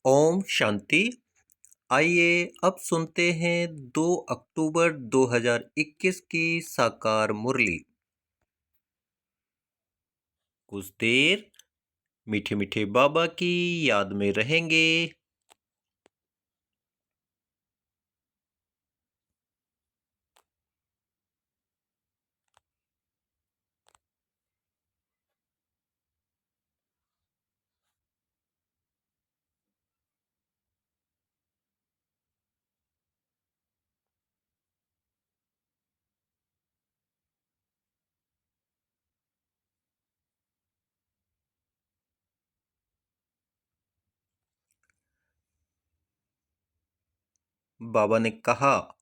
ओम शांति। आइए अब सुनते हैं 2 अक्टूबर 2021 की साकार मुरली। कुछ देर मीठे मीठे बाबा की याद में रहेंगे। बाबा ने कहा,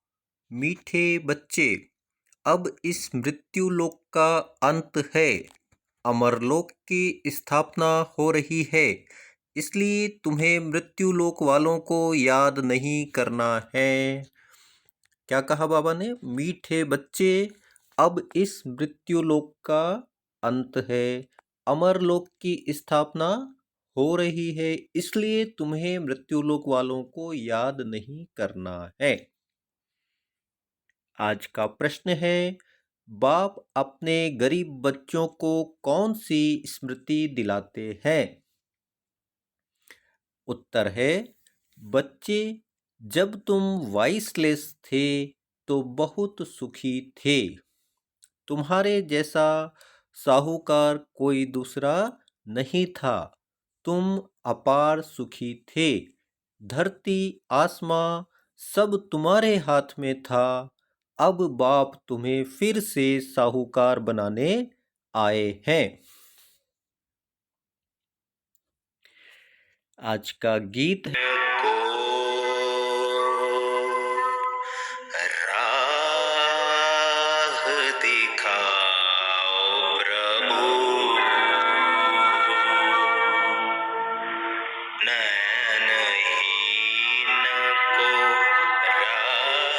मीठे बच्चे, अब इस मृत्यु लोक का अंत है। अमरलोक की स्थापना हो रही है, इसलिए तुम्हें मृत्यु लोक वालों को याद नहीं करना है। क्या कहा बाबा ने? मीठे बच्चे, अब इस मृत्युलोक का अंत है। अमरलोक की स्थापना हो रही है, इसलिए तुम्हें मृत्युलोक वालों को याद नहीं करना है। आज का प्रश्न है, बाप अपने गरीब बच्चों को कौन सी स्मृति दिलाते हैं? उत्तर है, बच्चे, जब तुम वॉइसलेस थे तो बहुत सुखी थे। तुम्हारे जैसा साहूकार कोई दूसरा नहीं था। तुम अपार सुखी थे। धरती आसमां सब तुम्हारे हाथ में था। अब बाप तुम्हें फिर से साहूकार बनाने आए हैं। आज का गीत है, राह दिखाओ प्रभु, नयनहीन को राह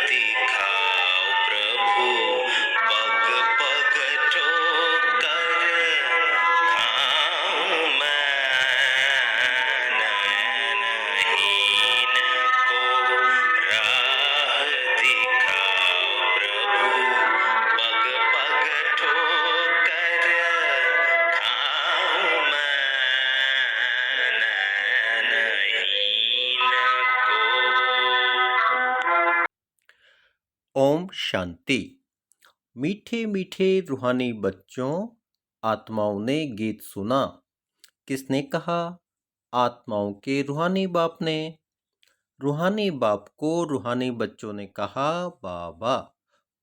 दिखाओ प्रभु, पग पग ठोकर खाऊं मैं, नयनहीन को राह दिखाओ प्रभु, पग पग ठोकर खाऊं मैं, नयनहीन को। ओम शांति। मीठे मीठे रूहानी बच्चों, आत्माओं ने गीत सुना। किसने कहा? आत्माओं के रूहानी बाप ने। रूहानी बाप को रूहानी बच्चों ने कहा, बाबा।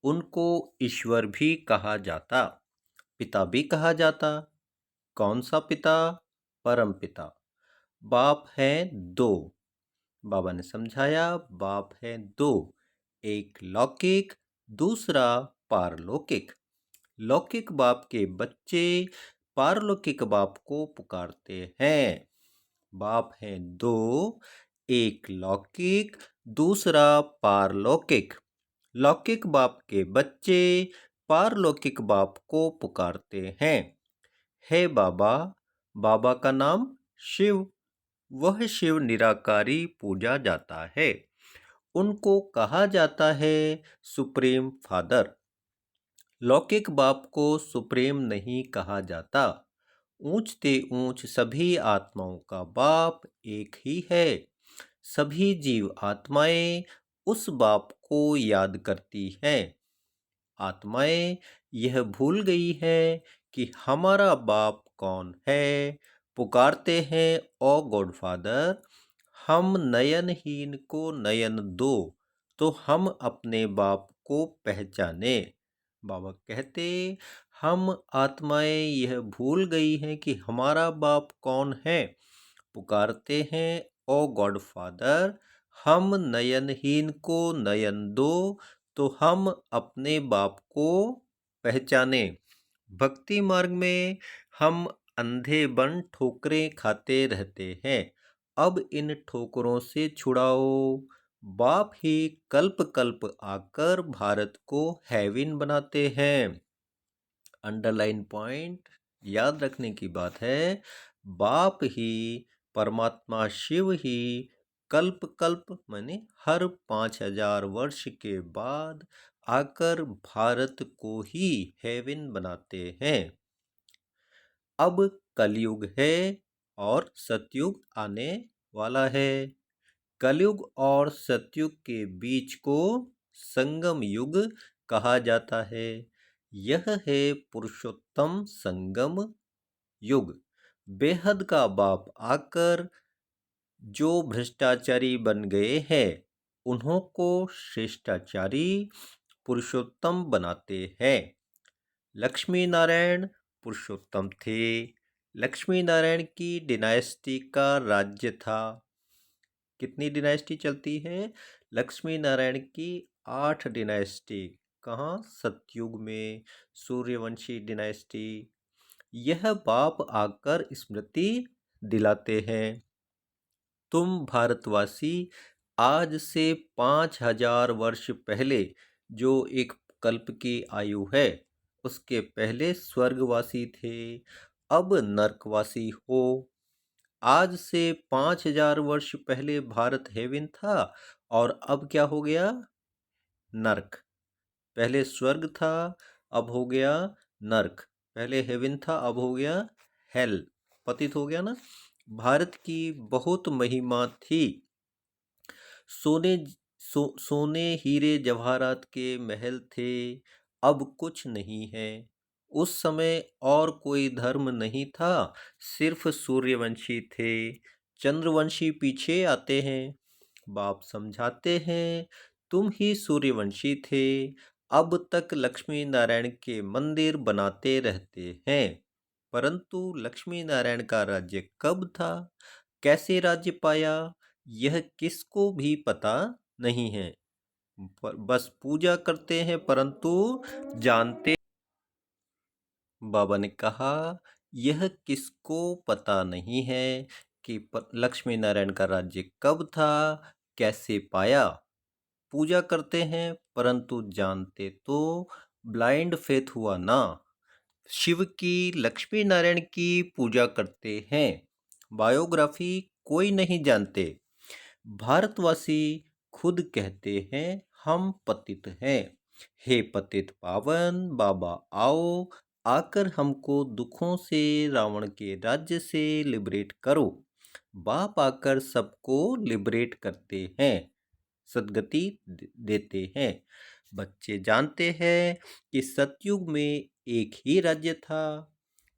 उनको ईश्वर भी कहा जाता, पिता भी कहा जाता। कौन सा पिता? परम पिता। बाप हैं दो। बाबा ने समझाया, बाप हैं दो, एक लौकिक, दूसरा पारलौकिक। लौकिक बाप के बच्चे पारलौकिक बाप को पुकारते हैं। बाप हैं दो, एक लौकिक, दूसरा पारलौकिक। लौकिक बाप के बच्चे पारलौकिक बाप को पुकारते हैं। हे बाबा। बाबा का नाम शिव। वह शिव निराकारी पूजा जाता है। उनको कहा जाता है सुप्रीम फादर। लौकिक बाप को सुप्रीम नहीं कहा जाता। ऊंचते ऊंच सभी आत्माओं का बाप एक ही है। सभी जीव आत्माएं उस बाप को याद करती हैं। आत्माएं यह भूल गई हैं कि हमारा बाप कौन है। पुकारते हैं, ओ गॉड फादर, हम नयनहीन को नयन दो, तो हम अपने बाप को पहचाने। बाबा कहते, हम आत्माएं यह भूल गई हैं कि हमारा बाप कौन है। पुकारते हैं, ओ गॉड फादर, हम नयनहीन को नयन दो, तो हम अपने बाप को पहचाने। भक्ति मार्ग में हम अंधे बन ठोकरें खाते रहते हैं। अब इन ठोकरों से छुड़ाओ। बाप ही कल्प कल्प आकर भारत को हेवन बनाते हैं। अंडरलाइन पॉइंट याद रखने की बात है, बाप ही परमात्मा शिव ही कल्प कल्प माने हर 5,000 वर्ष के बाद आकर भारत को ही हेवन बनाते हैं। अब कलयुग है और सतयुग आने वाला है। कलयुग और सतयुग के बीच को संगम युग कहा जाता है। यह है पुरुषोत्तम संगम युग। बेहद का बाप आकर जो भ्रष्टाचारी बन गए हैं उन्हों को श्रेष्ठाचारी पुरुषोत्तम बनाते हैं। लक्ष्मी नारायण पुरुषोत्तम थे। लक्ष्मी नारायण की डिनाइस्टी का राज्य था। कितनी डिनाइस्टी चलती है? लक्ष्मी नारायण की 8 डिनाइस्टी। कहाँ? सतयुग में सूर्यवंशी डिनाइस्टी। यह बाप आकर स्मृति दिलाते हैं। तुम भारतवासी आज से 5,000 वर्ष पहले जो एक कल्प की आयु है उसके पहले स्वर्गवासी थे, अब नरकवासी हो। आज से 5,000 वर्ष पहले भारत हेवन था और अब क्या हो गया? नरक। पहले स्वर्ग था अब हो गया नरक। पहले हेवन था अब हो गया हेल। पतित हो गया ना। भारत की बहुत महिमा थी। सोने सोने हीरे जवाहरात के महल थे, अब कुछ नहीं है। उस समय और कोई धर्म नहीं था, सिर्फ सूर्यवंशी थे। चंद्रवंशी पीछे आते हैं। बाप समझाते हैं तुम ही सूर्यवंशी थे, अब तक लक्ष्मी नारायण के मंदिर बनाते रहते हैं। परंतु लक्ष्मी नारायण का राज्य कब था, कैसे राज्य पाया, यह किसको भी पता नहीं है। बस पूजा करते हैं परंतु जानते। बाबा ने कहा यह किसको पता नहीं है कि लक्ष्मी नारायण का राज्य कब था, कैसे पाया। पूजा करते हैं परंतु जानते तो ब्लाइंड फेथ हुआ ना। शिव की लक्ष्मी नारायण की पूजा करते हैं, बायोग्राफी कोई नहीं जानते। भारतवासी खुद कहते हैं हम पतित हैं। हे पतित पावन बाबा आओ, आकर हमको दुखों से रावण के राज्य से लिबरेट करो। बाप आकर सबको लिबरेट करते हैं, सद्गति देते हैं। बच्चे जानते हैं कि सतयुग में एक ही राज्य था।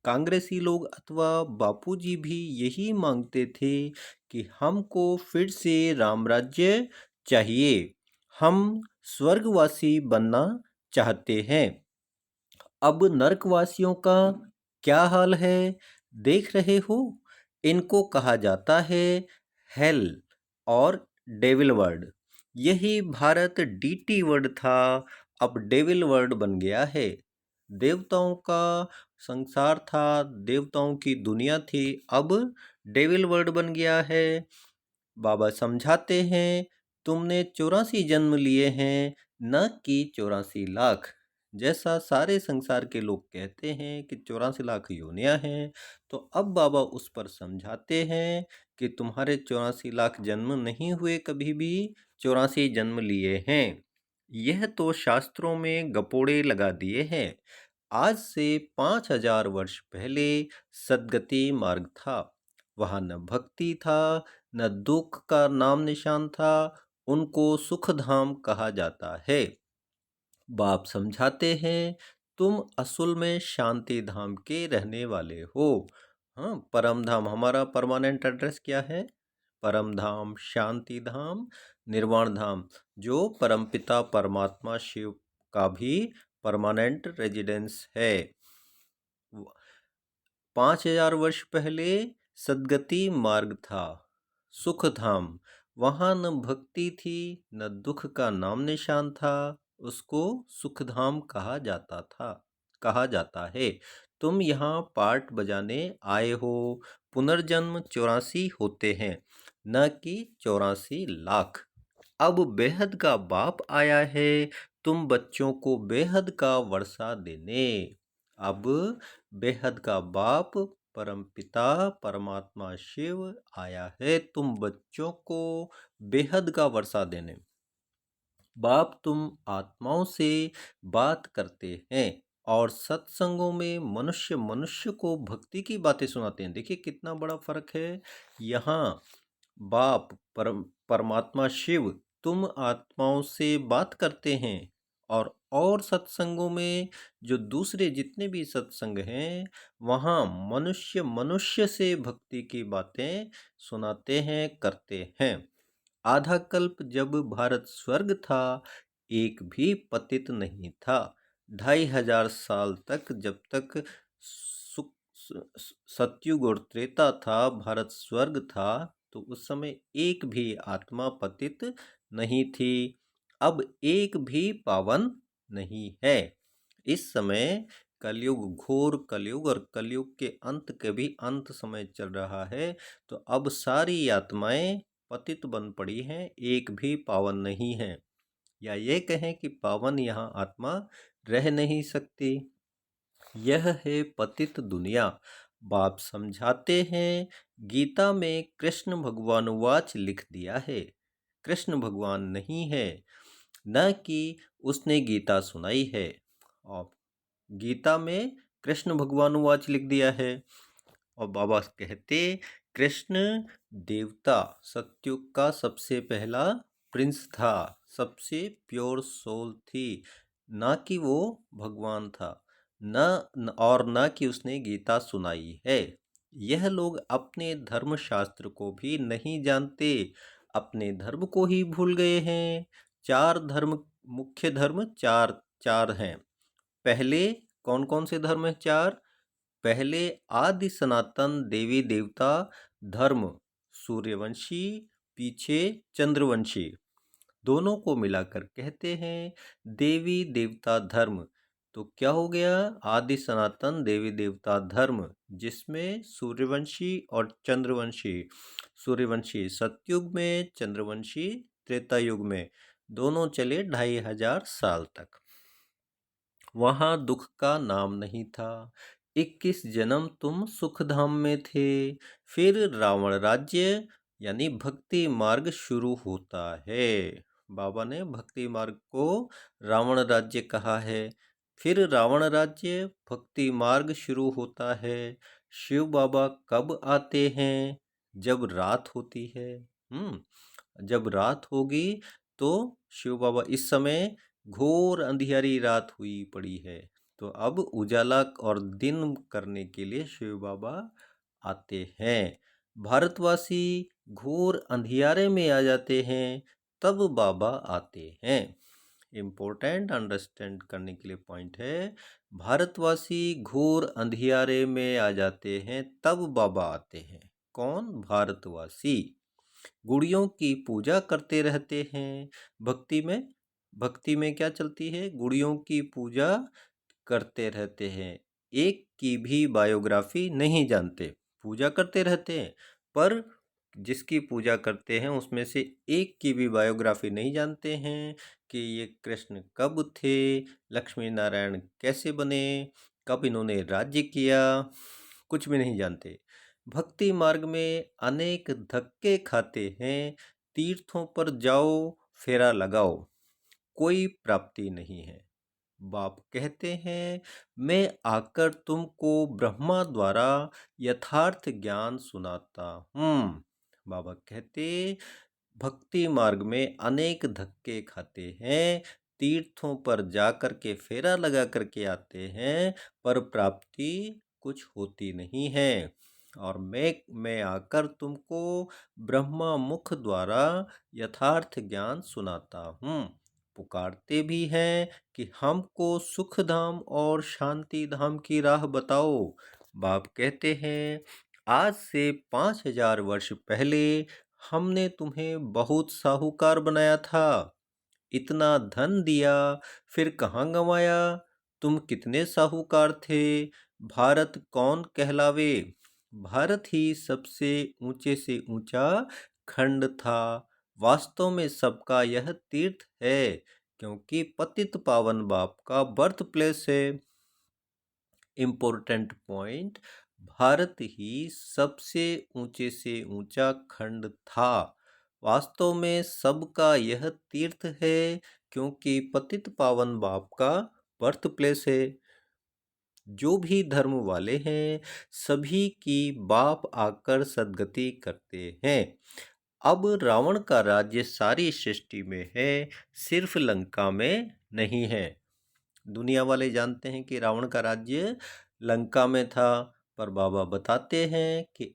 कांग्रेसी लोग अथवा बापूजी भी यही मांगते थे कि हमको फिर से राम राज्य चाहिए, हम स्वर्गवासी बनना चाहते हैं। अब नरकवासियों का क्या हाल है देख रहे हो। इनको कहा जाता है हेल और डेविल वर्ड। यही भारत डीटी वर्ड था, अब डेविल वर्ड बन गया है। देवताओं का संसार था, देवताओं की दुनिया थी, अब डेविल वर्ड बन गया है। बाबा समझाते हैं तुमने 84 जन्म लिए हैं, न कि 84 लाख। जैसा सारे संसार के लोग कहते हैं कि 84 लाख योनियां हैं, तो अब बाबा उस पर समझाते हैं कि तुम्हारे 84 लाख जन्म नहीं हुए, कभी भी 84 जन्म लिए हैं। यह तो शास्त्रों में गपोड़े लगा दिए हैं। आज से 5,000 वर्ष पहले सद्गति मार्ग था। वहाँ न भक्ति था न दुख का नाम निशान था, उनको सुखधाम कहा जाता है। बाप समझाते हैं तुम असल में शांति धाम के रहने वाले हो। हाँ, परम धाम हमारा परमानेंट एड्रेस क्या है? परम धाम, शांति धाम, निर्वाण धाम, जो परमपिता परमात्मा शिव का भी परमानेंट रेजिडेंस है। 5,000 वर्ष पहले सद्गति मार्ग था, सुख धाम। वहाँ न भक्ति थी न दुख का नाम निशान था, उसको सुखधाम कहा जाता है। तुम यहाँ पार्ट बजाने आए हो। पुनर्जन्म 84 होते हैं, न कि 84 लाख। अब बेहद का बाप आया है तुम बच्चों को बेहद का वर्षा देने। अब बेहद का बाप परमपिता परमात्मा शिव आया है तुम बच्चों को बेहद का वर्षा देने। बाप तुम आत्माओं से बात करते हैं और सत्संगों में मनुष्य मनुष्य को भक्ति की बातें सुनाते हैं। देखिए कितना बड़ा फर्क है। यहाँ बाप परमात्मा शिव तुम आत्माओं से बात करते हैं और सत्संगों में जो दूसरे जितने भी सत्संग हैं वहाँ मनुष्य मनुष्य से भक्ति की बातें सुनाते हैं, करते हैं। आधा कल्प जब भारत स्वर्ग था एक भी पतित नहीं था। 2500 साल तक जब तक सतयुग और त्रेता था, भारत स्वर्ग था, तो उस समय एक भी आत्मा पतित नहीं थी। अब एक भी पावन नहीं है। इस समय कलयुग, घोर कलयुग, और कलयुग के अंत के भी अंत समय चल रहा है। तो अब सारी आत्माएं पतित बन पड़ी हैं, एक भी पावन नहीं है। या ये कहें कि पावन यहाँ आत्मा रह नहीं सकती। यह है पतित दुनिया। बाप समझाते हैं, गीता में कृष्ण भगवान वाच लिख दिया है। कृष्ण भगवान नहीं है, न कि उसने गीता सुनाई है। और गीता में कृष्ण भगवान वाच लिख दिया है। और बाबा कहते कृष्ण देवता सतयुग का सबसे पहला प्रिंस था, सबसे प्योर सोल थी, ना कि वो भगवान था, और ना कि उसने गीता सुनाई है। यह लोग अपने धर्म शास्त्र को भी नहीं जानते, अपने धर्म को ही भूल गए हैं। चार धर्म, मुख्य धर्म चार चार हैं। पहले कौन कौन से धर्म हैं? चार। पहले आदि सनातन देवी देवता धर्म, सूर्यवंशी, पीछे चंद्रवंशी, दोनों को मिलाकर कहते हैं देवी देवता धर्म। तो क्या हो गया? आदि सनातन देवी देवता धर्म, जिसमें सूर्यवंशी और चंद्रवंशी, सूर्यवंशी सतयुग में, चंद्रवंशी त्रेता युग में, दोनों चले 2500 साल तक। वहां दुख का नाम नहीं था। 21 जन्म तुम सुख धाम में थे। फिर रावण राज्य यानी भक्ति मार्ग शुरू होता है। बाबा ने भक्ति मार्ग को रावण राज्य कहा है। फिर रावण राज्य, भक्ति मार्ग शुरू होता है। शिव बाबा कब आते हैं? जब रात होती है। जब रात होगी तो शिव बाबा, इस समय घोर अंधियारी रात हुई पड़ी है, तो अब उजाला और दिन करने के लिए शिव बाबा आते हैं। भारतवासी घोर अंधियारे में आ जाते हैं, तब बाबा आते हैं। इम्पोर्टेंट अंडरस्टैंड करने के लिए पॉइंट है, भारतवासी घोर अंधियारे में आ जाते हैं तब बाबा आते हैं। कौन? भारतवासी गुड़ियों की पूजा करते रहते हैं। भक्ति में क्या चलती है? गुड़ियों की पूजा करते रहते हैं। एक की भी बायोग्राफी नहीं जानते, पूजा करते रहते हैं, पर जिसकी पूजा करते हैं उसमें से एक की भी बायोग्राफी नहीं जानते हैं कि ये कृष्ण कब थे, लक्ष्मी नारायण कैसे बने, कब इन्होंने राज्य किया, कुछ भी नहीं जानते। भक्ति मार्ग में अनेक धक्के खाते हैं। तीर्थों पर जाओ, फेरा लगाओ, कोई प्राप्ति नहीं है। बाप कहते हैं मैं आकर तुमको ब्रह्मा द्वारा यथार्थ ज्ञान सुनाता हूँ। बाबा कहते भक्ति मार्ग में अनेक धक्के खाते हैं, तीर्थों पर जाकर के फेरा लगा करके आते हैं, पर प्राप्ति कुछ होती नहीं है। और मैं आकर तुमको ब्रह्मा मुख द्वारा यथार्थ ज्ञान सुनाता हूँ। पुकारते भी हैं कि हमको सुख धाम और शांति धाम की राह बताओ। बाप कहते हैं आज से 5000 वर्ष पहले हमने तुम्हें बहुत साहूकार बनाया था, इतना धन दिया, फिर कहाँ गंवाया? तुम कितने साहूकार थे? भारत कौन कहलावे? भारत ही सबसे ऊंचे से ऊंचा खंड था। वास्तव में सबका यह तीर्थ है, क्योंकि पतित पावन बाप का बर्थ प्लेस है। इम्पोर्टेंट पॉइंट, भारत ही सबसे ऊंचे से ऊंचा खंड था। वास्तव में सबका यह तीर्थ है, क्योंकि पतित पावन बाप का बर्थ प्लेस है। जो भी धर्म वाले हैं, सभी की बाप आकर सद्गति करते हैं। अब रावण का राज्य सारी सृष्टि में है, सिर्फ लंका में नहीं है। दुनिया वाले जानते हैं कि रावण का राज्य लंका में था, पर बाबा बताते हैं कि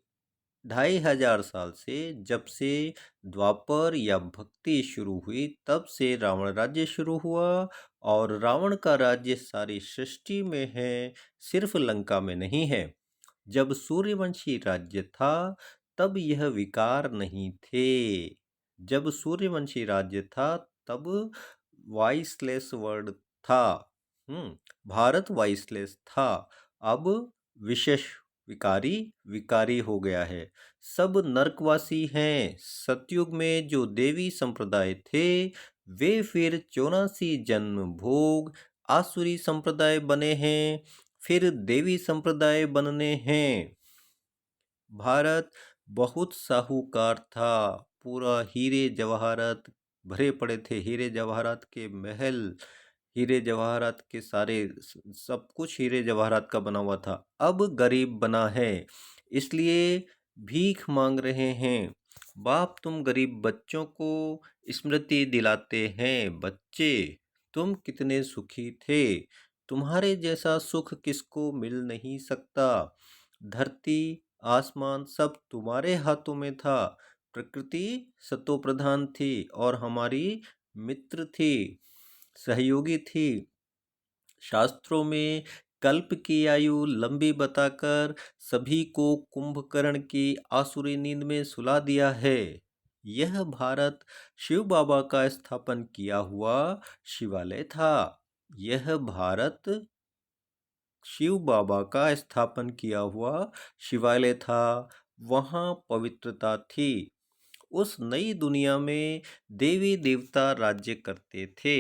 2500 साल से, जब से द्वापर या भक्ति शुरू हुई, तब से रावण राज्य शुरू हुआ। और रावण का राज्य सारी सृष्टि में है, सिर्फ लंका में नहीं है। जब सूर्यवंशी राज्य था, तब यह विकार नहीं थे। जब सूर्यवंशी राज्य था, तब वाइसलेस वर्ड था। भारत वाइसलेस था। अब विशेष विकारी विकारी हो गया है। सब नरकवासी हैं। सतयुग में जो देवी संप्रदाय थे, वे फिर 84 जन्म भोग आसुरी संप्रदाय बने हैं, फिर देवी संप्रदाय बनने हैं। भारत बहुत साहूकार था। पूरा हीरे जवाहरात भरे पड़े थे, हीरे जवाहरात के महल, हीरे जवाहरात के सारे सब कुछ हीरे जवाहरात का बना हुआ था। अब गरीब बना है, इसलिए भीख मांग रहे हैं। बाप तुम गरीब बच्चों को स्मृति दिलाते हैं, बच्चे तुम कितने सुखी थे, तुम्हारे जैसा सुख किसको मिल नहीं सकता। धरती आसमान सब तुम्हारे हाथों में था। प्रकृति सतो प्रधान थी और हमारी मित्र थी, सहयोगी थी। शास्त्रों में कल्प की आयु लंबी बताकर सभी को कुंभकर्ण की आसुरी नींद में सुला दिया है। यह भारत शिव बाबा का स्थापन किया हुआ शिवालय था। यह भारत शिव बाबा का स्थापन किया हुआ शिवालय था। वहाँ पवित्रता थी। उस नई दुनिया में देवी देवता राज्य करते थे।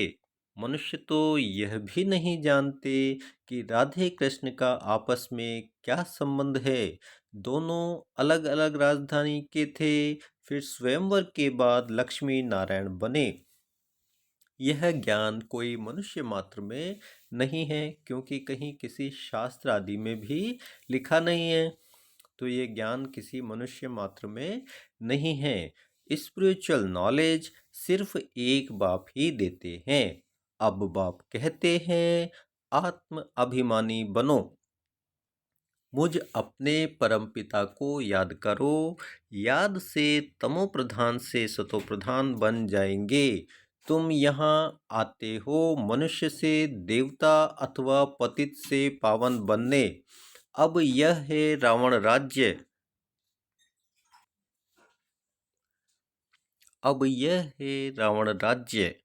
मनुष्य तो यह भी नहीं जानते कि राधे कृष्ण का आपस में क्या संबंध है। दोनों अलग अलग राजधानी के थे, फिर स्वयंवर के बाद लक्ष्मी नारायण बने। यह ज्ञान कोई मनुष्य मात्र में नहीं है, क्योंकि कहीं किसी शास्त्र आदि में भी लिखा नहीं है। तो ये ज्ञान किसी मनुष्य मात्र में नहीं है। स्पिरिचुअल नॉलेज सिर्फ एक बाप ही देते हैं। अब बाप कहते हैं, आत्म अभिमानी बनो। मुझ अपने परमपिता को याद करो। याद से तमो प्रधान से सतो प्रधान बन जाएंगे। तुम यहाँ आते हो मनुष्य से देवता अथवा पतित से पावन बनने। अब यह है रावण राज्य। अब यह है रावण राज्य।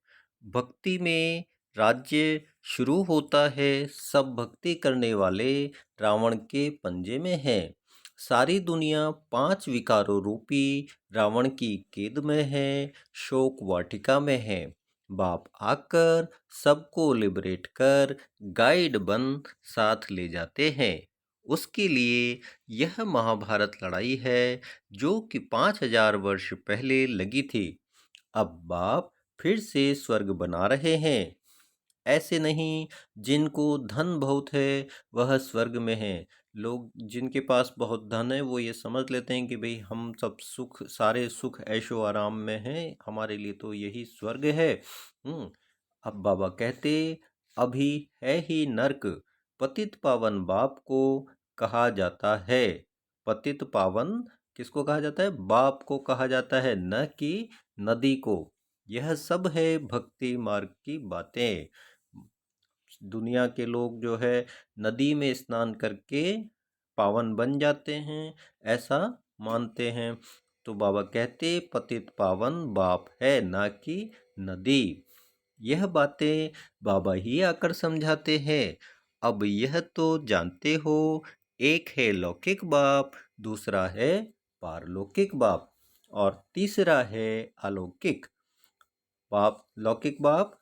भक्ति में राज्य शुरू होता है। सब भक्ति करने वाले रावण के पंजे में हैं। सारी दुनिया 5 विकारों रूपी रावण की कैद में है, शोक वाटिका में है। बाप आकर सबको लिबरेट कर गाइड बन साथ ले जाते हैं। उसके लिए यह महाभारत लड़ाई है, जो कि 5000 वर्ष पहले लगी थी। अब बाप फिर से स्वर्ग बना रहे हैं। ऐसे नहीं, जिनको धन बहुत है वह स्वर्ग में है। लोग जिनके पास बहुत धन है, वो ये समझ लेते हैं कि भाई हम सब सुख, सारे सुख ऐशो आराम में हैं, हमारे लिए तो यही स्वर्ग है। अब बाबा कहते, अभी है ही नर्क। पतित पावन बाप को कहा जाता है। पतित पावन किसको कहा जाता है? बाप को कहा जाता है, न कि नदी को। यह सब है भक्ति मार्ग की बातें। दुनिया के लोग जो है नदी में स्नान करके पावन बन जाते हैं, ऐसा मानते हैं। तो बाबा कहते, पतित पावन बाप है, ना कि नदी। यह बातें बाबा ही आकर समझाते हैं। अब यह तो जानते हो, एक है लौकिक बाप, दूसरा है पारलौकिक बाप, और तीसरा है अलौकिक बाप। लौकिक बाप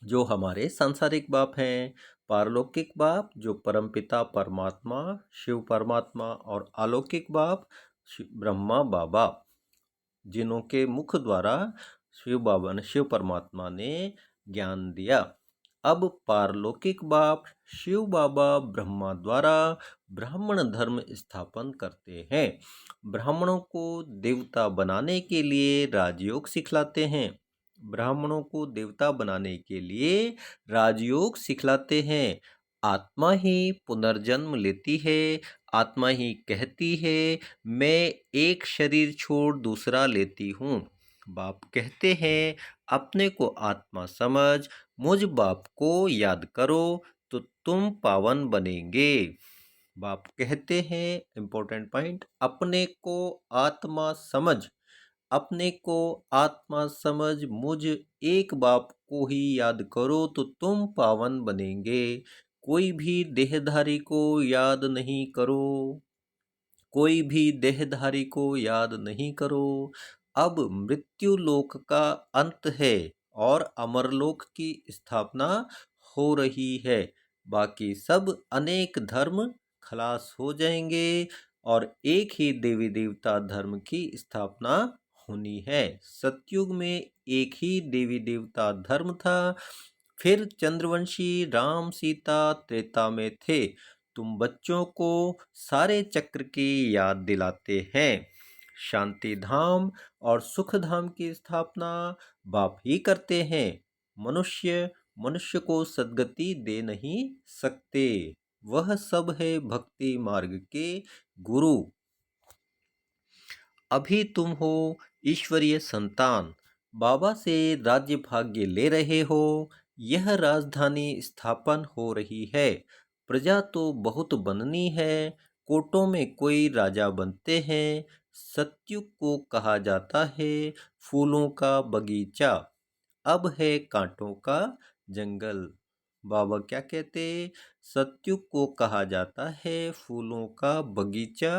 जो हमारे सांसारिक बाप हैं, पारलौकिक बाप जो परमपिता परमात्मा शिव परमात्मा और अलौकिक बाप ब्रह्मा बाबा, जिन्हों के मुख द्वारा शिव परमात्मा ने ज्ञान दिया। अब पारलौकिक बाप शिव बाबा ब्रह्मा द्वारा ब्राह्मण धर्म स्थापन करते हैं। ब्राह्मणों को देवता बनाने के लिए राजयोग सिखलाते हैं। ब्राह्मणों को देवता बनाने के लिए राजयोग सिखलाते हैं। आत्मा ही पुनर्जन्म लेती है। आत्मा ही कहती है मैं एक शरीर छोड़ दूसरा लेती हूँ। बाप कहते हैं अपने को आत्मा समझ, मुझ बाप को याद करो तो तुम पावन बनेंगे। बाप कहते हैं इंपॉर्टेंट पॉइंट, अपने को आत्मा समझ, अपने को आत्मा समझ मुझ एक बाप को ही याद करो तो तुम पावन बनेंगे। कोई भी देहधारी को याद नहीं करो, कोई भी देहधारी को याद नहीं करो। अब मृत्यु लोक का अंत है और अमरलोक की स्थापना हो रही है। बाकी सब अनेक धर्म खलास हो जाएंगे और एक ही देवी देवता धर्म की स्थापना होनी है। सतयुग में एक ही देवी देवता धर्म था। फिर चंद्रवंशी राम सीता त्रेता में थे। तुम बच्चों को सारे चक्र की याद दिलाते हैं। शांति धाम और सुख धाम की स्थापना बाप ही करते हैं। मनुष्य को सद्गति दे नहीं सकते। वह सब है भक्ति मार्ग के गुरु। अभी तुम हो ईश्वरीय संतान, बाबा से राज्य भाग्य ले रहे हो। यह राजधानी स्थापन हो रही है। प्रजा तो बहुत बननी है। कोटों में कोई राजा बनते हैं। सतयुग को कहा जाता है फूलों का बगीचा, अब है कांटों का जंगल। बाबा क्या कहते, सतयुग को कहा जाता है फूलों का बगीचा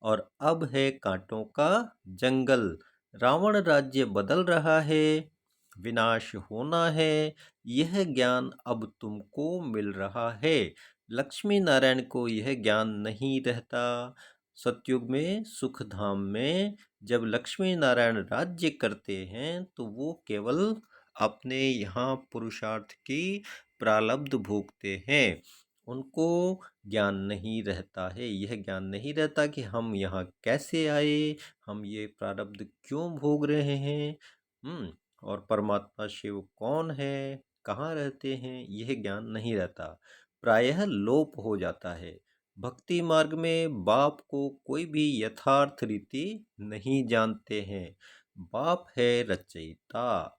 और अब है कांटों का जंगल। रावण राज्य बदल रहा है, विनाश होना है। यह ज्ञान अब तुमको मिल रहा है। लक्ष्मी नारायण को यह ज्ञान नहीं रहता। सतयुग में सुख धाम में जब लक्ष्मी नारायण राज्य करते हैं तो वो केवल अपने यहाँ पुरुषार्थ की प्रारब्ध भोगते हैं। उनको ज्ञान नहीं रहता है, यह ज्ञान नहीं रहता कि हम यहाँ कैसे आए, हम ये प्रारब्ध क्यों भोग रहे हैं, और परमात्मा शिव कौन है, कहाँ रहते हैं, यह ज्ञान नहीं रहता। प्रायः लोप हो जाता है। भक्ति मार्ग में बाप को कोई भी यथार्थ रीति नहीं जानते हैं। बाप है रचयिता,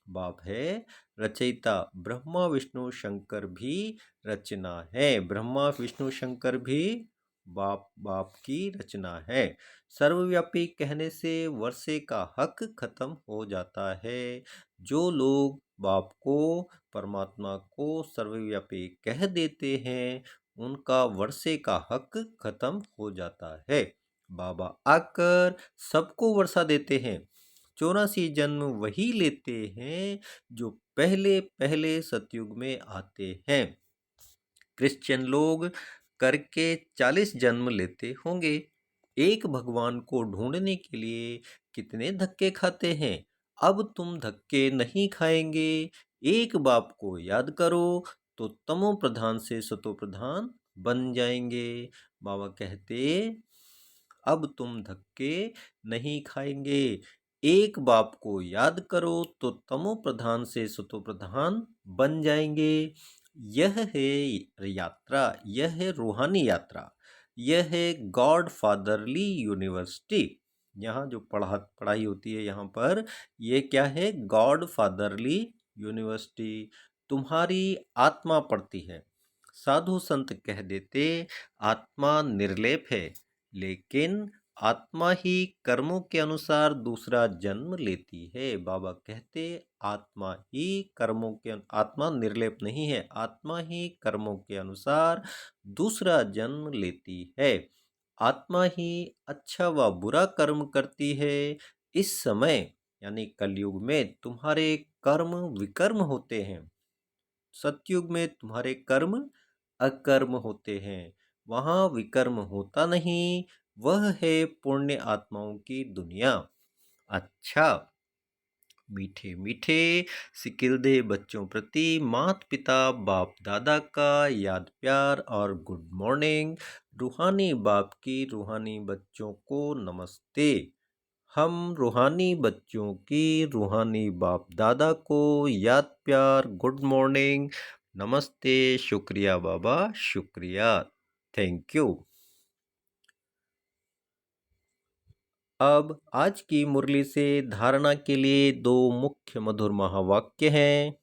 बाप है रचयिता। ब्रह्मा विष्णु शंकर भी रचना है। ब्रह्मा विष्णु शंकर भी बाप की रचना है। सर्वव्यापी कहने से वर्षे का हक खत्म हो जाता है। जो लोग बाप को परमात्मा को सर्वव्यापी कह देते हैं उनका वर्षे का हक खत्म हो जाता है। बाबा आकर सबको वर्षा देते हैं। 84 जन्म वही लेते हैं जो पहले पहले सतयुग में आते हैं। क्रिश्चियन लोग करके 40 जन्म लेते होंगे। एक भगवान को ढूंढने के लिए कितने धक्के खाते हैं। अब तुम धक्के नहीं खाएंगे। एक बाप को याद करो तो तमो प्रधान से सतो प्रधान बन जाएंगे। बाबा कहते अब तुम धक्के नहीं खाएंगे। एक बाप को याद करो तो तमो प्रधान से सतो प्रधान बन जाएंगे। यह है यात्रा, यह है रूहानी यात्रा, यह है गॉड फादरली यूनिवर्सिटी। यहाँ जो पढ़ाई होती है यहाँ पर, ये क्या है, गॉड फादरली यूनिवर्सिटी। तुम्हारी आत्मा पढ़ती है। साधु संत कह देते आत्मा निर्लेप है, लेकिन आत्मा ही कर्मों के अनुसार दूसरा जन्म लेती है। बाबा कहते आत्मा ही कर्मों के, आत्मा निर्लेप नहीं है, आत्मा ही कर्मों के अनुसार दूसरा जन्म लेती है। आत्मा ही अच्छा व बुरा कर्म करती है। इस समय यानी कलयुग में तुम्हारे कर्म विकर्म होते हैं। सतयुग में तुम्हारे कर्म अकर्म होते हैं, वहाँ विकर्म होता नहीं, वह है पुण्य आत्माओं की दुनिया। अच्छा, मीठे मीठे सिकिलदे बच्चों प्रति माता पिता बाप दादा का याद प्यार और गुड मॉर्निंग। रूहानी बाप की रूहानी बच्चों को नमस्ते। हम रूहानी बच्चों की रूहानी बाप दादा को याद प्यार गुड मॉर्निंग, नमस्ते, शुक्रिया बाबा, शुक्रिया, थैंक यू। अब आज की मुरली से धारणा के लिए दो मुख्य मधुर महावाक्य हैं।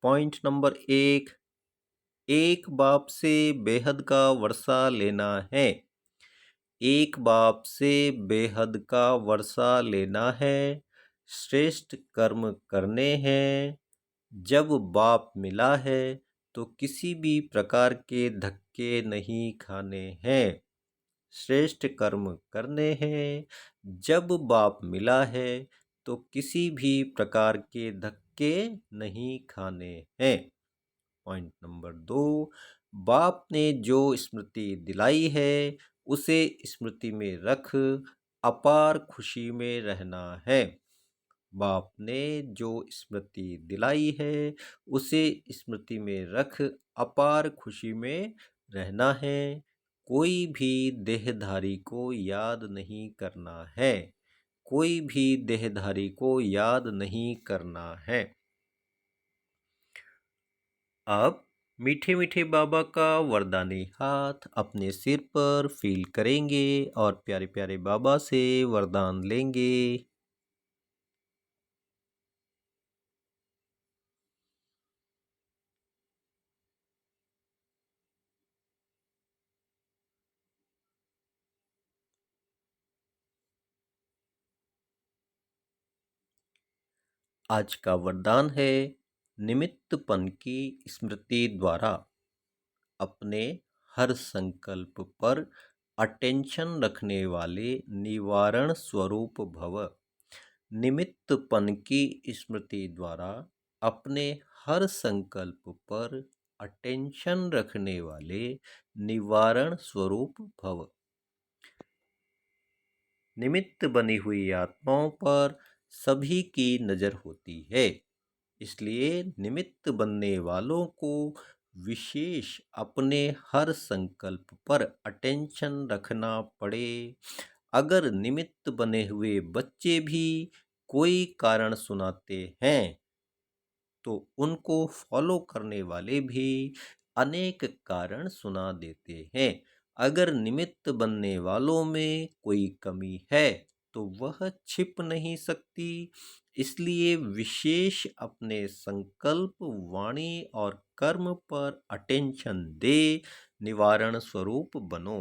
पॉइंट नंबर 1, एक बाप से बेहद का वर्षा लेना है। एक बाप से बेहद का वर्षा लेना है, श्रेष्ठ कर्म करने हैं। जब बाप मिला है तो किसी भी प्रकार के धक्के नहीं खाने हैं, श्रेष्ठ कर्म करने हैं। जब बाप मिला है तो किसी भी प्रकार के धक्के नहीं खाने हैं। पॉइंट नंबर 2, बाप ने जो स्मृति दिलाई है उसे स्मृति में रख अपार खुशी में रहना है। बाप ने जो स्मृति दिलाई है उसे स्मृति में रख अपार खुशी में रहना है। कोई भी देहधारी को याद नहीं करना है, कोई भी देहधारी को याद नहीं करना है। अब मीठे मीठे बाबा का वरदानी हाथ अपने सिर पर फील करेंगे और प्यारे प्यारे बाबा से वरदान लेंगे। आज का वरदान है, निमित्तपन की स्मृति द्वारा अपने हर संकल्प पर अटेंशन रखने वाले निवारण स्वरूप भव। निमित्तपन की स्मृति द्वारा अपने हर संकल्प पर अटेंशन रखने वाले निवारण स्वरूप भव। निमित्त बनी हुई आत्माओं पर सभी की नजर होती है, इसलिए निमित्त बनने वालों को विशेष अपने हर संकल्प पर अटेंशन रखना पड़े। अगर निमित्त बने हुए बच्चे भी कोई कारण सुनाते हैं तो उनको फॉलो करने वाले भी अनेक कारण सुना देते हैं। अगर निमित्त बनने वालों में कोई कमी है तो वह छिप नहीं सकती, इसलिए विशेष अपने संकल्प, वाणी और कर्म पर अटेंशन दे निवारण स्वरूप बनो।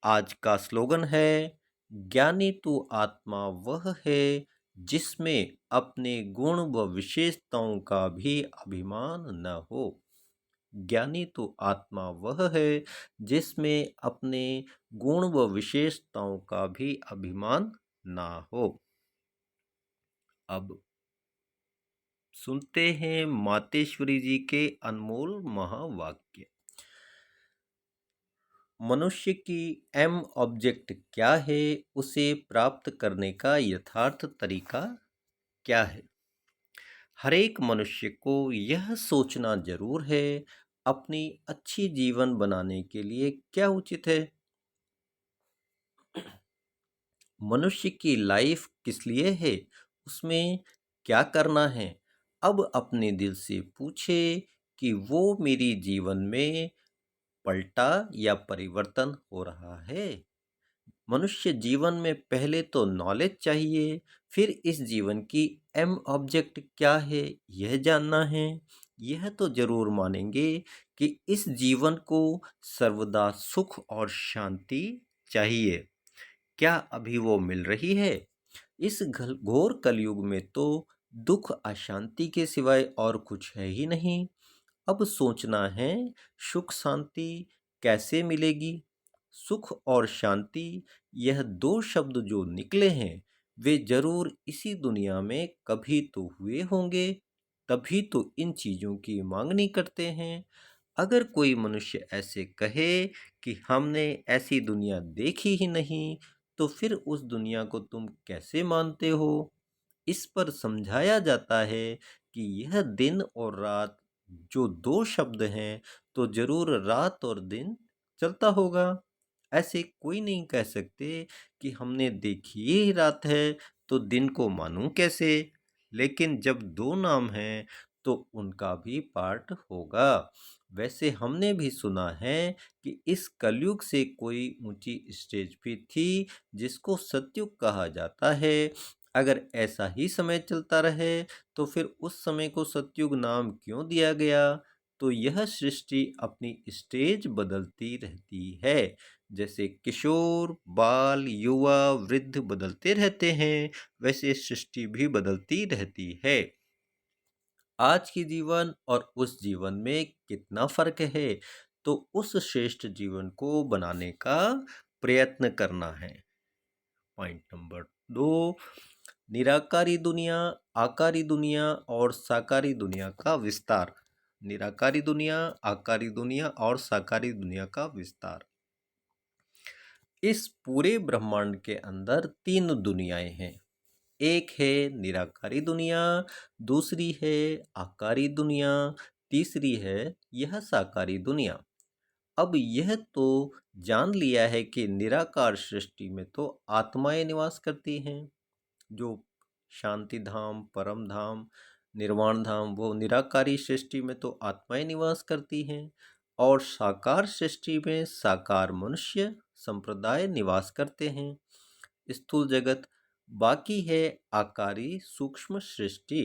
आज का स्लोगन है, ज्ञानी तो आत्मा वह है जिसमें अपने गुण व विशेषताओं का भी अभिमान न हो। ज्ञानी तो आत्मा वह है जिसमें अपने गुण व विशेषताओं का भी अभिमान ना हो। अब सुनते हैं मातेश्वरी जी के अनमोल महावाक्य। मनुष्य की एम ऑब्जेक्ट क्या है, उसे प्राप्त करने का यथार्थ तरीका क्या है। हर एक मनुष्य को यह सोचना जरूर है, अपनी अच्छी जीवन बनाने के लिए क्या उचित है। मनुष्य की लाइफ किस लिए है, उसमें क्या करना है। अब अपने दिल से पूछे कि वो मेरी जीवन में पलटा या परिवर्तन हो रहा है। मनुष्य जीवन में पहले तो नॉलेज चाहिए, फिर इस जीवन की एम ऑब्जेक्ट क्या है यह जानना है। यह तो जरूर मानेंगे कि इस जीवन को सर्वदा सुख और शांति चाहिए। क्या अभी वो मिल रही है। इस घोर कलयुग में तो दुख अशांति के सिवाय और कुछ है ही नहीं। अब सोचना है, सुख शांति कैसे मिलेगी। सुख और शांति, यह दो शब्द जो निकले हैं वे जरूर इसी दुनिया में कभी तो हुए होंगे। तभी तो इन चीज़ों की मांगनी करते हैं। अगर कोई मनुष्य ऐसे कहे कि हमने ऐसी दुनिया देखी ही नहीं, तो फिर उस दुनिया को तुम कैसे मानते हो? इस पर समझाया जाता है कि यह दिन और रात जो दो शब्द हैं, तो जरूर रात और दिन चलता होगा। ऐसे कोई नहीं कह सकते कि हमने देखी ही रात है तो दिन को मानूं कैसे। लेकिन जब दो नाम हैं तो उनका भी पार्ट होगा। वैसे हमने भी सुना है कि इस कलयुग से कोई ऊंची स्टेज भी थी जिसको सतयुग कहा जाता है। अगर ऐसा ही समय चलता रहे तो फिर उस समय को सतयुग नाम क्यों दिया गया? तो यह सृष्टि अपनी स्टेज बदलती रहती है। जैसे किशोर, बाल, युवा, वृद्ध बदलते रहते हैं, वैसे सृष्टि भी बदलती रहती है। आज के जीवन और उस जीवन में कितना फर्क है, तो उस श्रेष्ठ जीवन को बनाने का प्रयत्न करना है। पॉइंट नंबर 2, निराकारी दुनिया, आकारी दुनिया और साकारी दुनिया का विस्तार। निराकारी दुनिया, आकारी दुनिया और साकारी दुनिया का विस्तार। इस पूरे ब्रह्मांड के अंदर तीन दुनियाएं हैं। एक है निराकारी दुनिया, दूसरी है आकारी दुनिया, तीसरी है यह साकारी दुनिया। अब यह तो जान लिया है कि निराकार सृष्टि में तो आत्माएं निवास करती हैं, जो शांति धाम, परम धाम, निर्वाण धाम, वो निराकारी सृष्टि में तो आत्माएं निवास करती हैं। और साकार सृष्टि में साकार मनुष्य संप्रदाय निवास करते हैं, स्थूल जगत। बाकी है आकारी सूक्ष्म सृष्टि।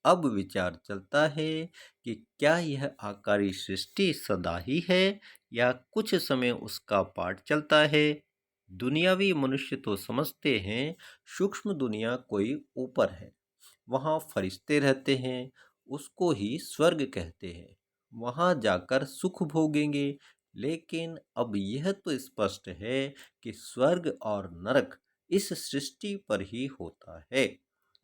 अब विचार चलता है कि क्या यह आकारी सृष्टि सदा ही है या कुछ समय उसका पाठ चलता है। दुनियावी मनुष्य तो समझते हैं सूक्ष्म दुनिया कोई ऊपर है, वहाँ फरिश्ते रहते हैं, उसको ही स्वर्ग कहते हैं, वहाँ जाकर सुख भोगेंगे। लेकिन अब यह तो स्पष्ट है कि स्वर्ग और नरक इस सृष्टि पर ही होता है।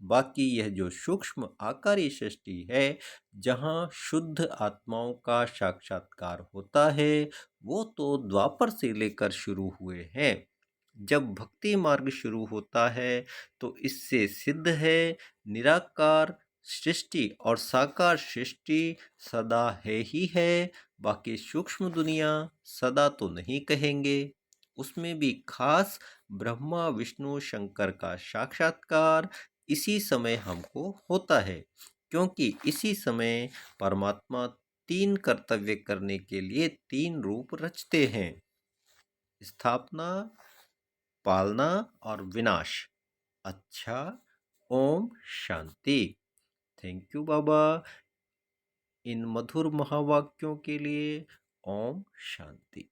बाकी यह जो सूक्ष्म आकारी सृष्टि है, जहाँ शुद्ध आत्माओं का साक्षात्कार होता है, वो तो द्वापर से लेकर शुरू हुए हैं। जब भक्ति मार्ग शुरू होता है तो इससे सिद्ध है निराकार सृष्टि और साकार सृष्टि सदा है ही है। बाकी सूक्ष्म दुनिया सदा तो नहीं कहेंगे, उसमें भी खास ब्रह्मा विष्णु शंकर का साक्षात्कार इसी समय हमको होता है, क्योंकि इसी समय परमात्मा तीन कर्तव्य करने के लिए तीन रूप रचते हैं: स्थापना, पालना और विनाश। अच्छा, ओम शांति। थैंक यू बाबा इन मधुर महावाक्यों के लिए। ओम शांति।